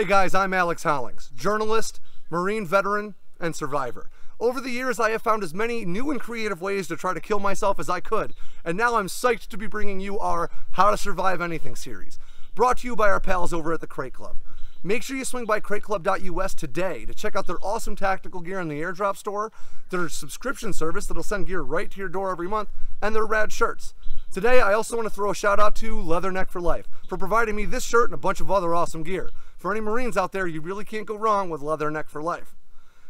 Hey guys, I'm Alex Hollings, journalist, Marine veteran, and survivor. Over the years, I have found as many new and creative ways to try to kill myself as I could, and now I'm psyched to be bringing you our How to Survive Anything series, brought to you by our pals over at the Crate Club. Make sure you swing by crateclub.us today to check out their awesome tactical gear in the airdrop store, their subscription service that'll send gear right to your door every month, and their rad shirts. Today, I also want to throw a shout out to Leatherneck for Life for providing me this shirt and a bunch of other awesome gear. For any Marines out there, you really can't go wrong with Leatherneck for Life.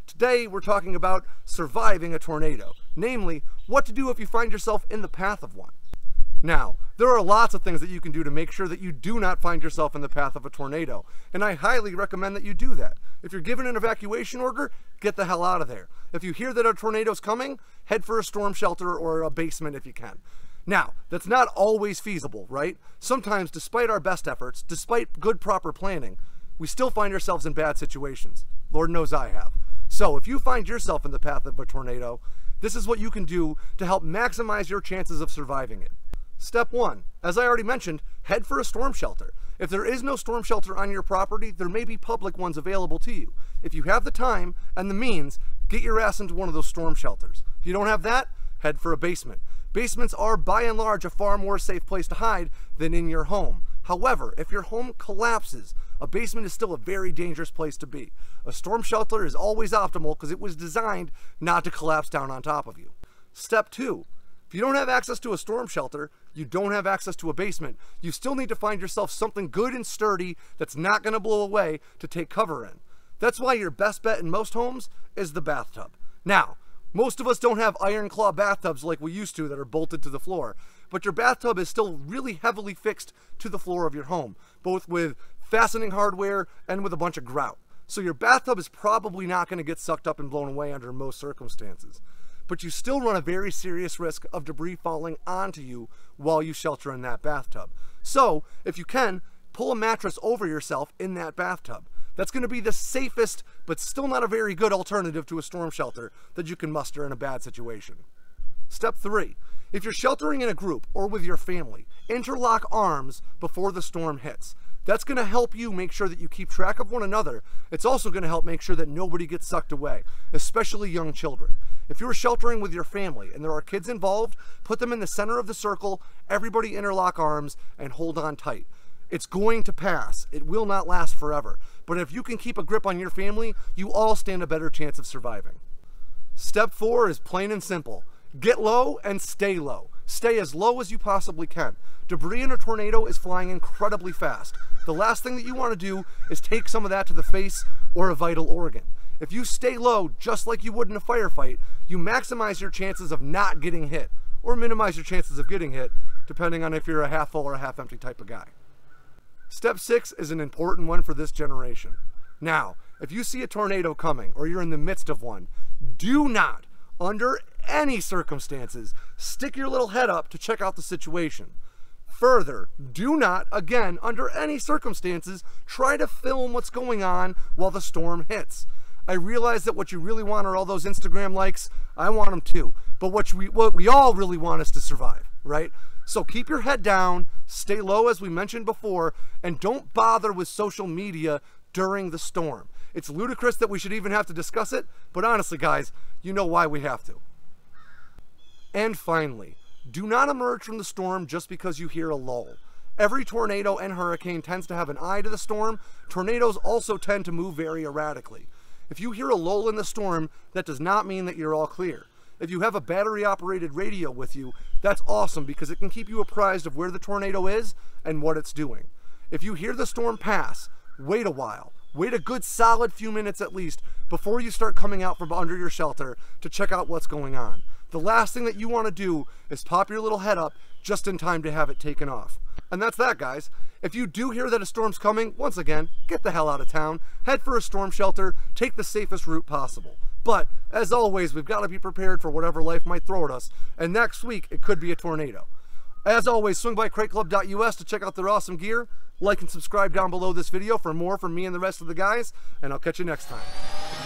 Today, we're talking about surviving a tornado, namely, what to do if you find yourself in the path of one. Now, there are lots of things that you can do to make sure that you do not find yourself in the path of a tornado, and I highly recommend that you do that. If you're given an evacuation order, get the hell out of there. If you hear that a tornado's coming, head for a storm shelter or a basement if you can. Now, that's not always feasible, right? Sometimes, despite our best efforts, despite good proper planning, we still find ourselves in bad situations. Lord knows I have. So if you find yourself in the path of a tornado, this is what you can do to help maximize your chances of surviving it. Step 1, as I already mentioned, head for a storm shelter. If there is no storm shelter on your property, there may be public ones available to you. If you have the time and the means, get your ass into one of those storm shelters. If you don't have that, head for a basement. Basements are, by and large, a far more safe place to hide than in your home. However, if your home collapses, a basement is still a very dangerous place to be. A storm shelter is always optimal because it was designed not to collapse down on top of you. Step 2. If you don't have access to a storm shelter, you don't have access to a basement, you still need to find yourself something good and sturdy that's not going to blow away to take cover in. That's why your best bet in most homes is the bathtub. Now, most of us don't have iron claw bathtubs like we used to that are bolted to the floor, but your bathtub is still really heavily fixed to the floor of your home, both with fastening hardware and with a bunch of grout. So your bathtub is probably not going to get sucked up and blown away under most circumstances. But you still run a very serious risk of debris falling onto you while you shelter in that bathtub. So, if you can, pull a mattress over yourself in that bathtub. That's going to be the safest, but still not a very good alternative to a storm shelter that you can muster in a bad situation. Step 3. If you're sheltering in a group or with your family, interlock arms before the storm hits. That's going to help you make sure that you keep track of one another. It's also going to help make sure that nobody gets sucked away, especially young children. If you're sheltering with your family and there are kids involved, put them in the center of the circle, everybody interlock arms, and hold on tight. It's going to pass. It will not last forever. But if you can keep a grip on your family, you all stand a better chance of surviving. Step 4 is plain and simple. Get low and stay low. Stay as low as you possibly can. Debris in a tornado is flying incredibly fast. The last thing that you want to do is take some of that to the face or a vital organ. If you stay low, just like you would in a firefight, you maximize your chances of not getting hit, or minimize your chances of getting hit, depending on if you're a half full or a half empty type of guy. Step 6 is an important one for this generation. Now, if you see a tornado coming, or you're in the midst of one, do not, under any circumstances, stick your little head up to check out the situation. Further, do not, again, under any circumstances, try to film what's going on while the storm hits. I realize that what you really want are all those Instagram likes. I want them too. But what we all really want is to survive, right? So keep your head down, stay low as we mentioned before, and don't bother with social media during the storm. It's ludicrous that we should even have to discuss it, but honestly guys, you know why we have to. And finally, do not emerge from the storm just because you hear a lull. Every tornado and hurricane tends to have an eye to the storm. Tornadoes also tend to move very erratically. If you hear a lull in the storm, that does not mean that you're all clear. If you have a battery-operated radio with you, that's awesome because it can keep you apprised of where the tornado is and what it's doing. If you hear the storm pass, wait a while. Wait a good solid few minutes at least before you start coming out from under your shelter to check out what's going on. The last thing that you want to do is pop your little head up just in time to have it taken off. And that's that, guys. If you do hear that a storm's coming, once again, get the hell out of town, head for a storm shelter, take the safest route possible. But, as always, we've got to be prepared for whatever life might throw at us, and next week, it could be a tornado. As always, swing by crateclub.us to check out their awesome gear, like and subscribe down below this video for more from me and the rest of the guys, and I'll catch you next time.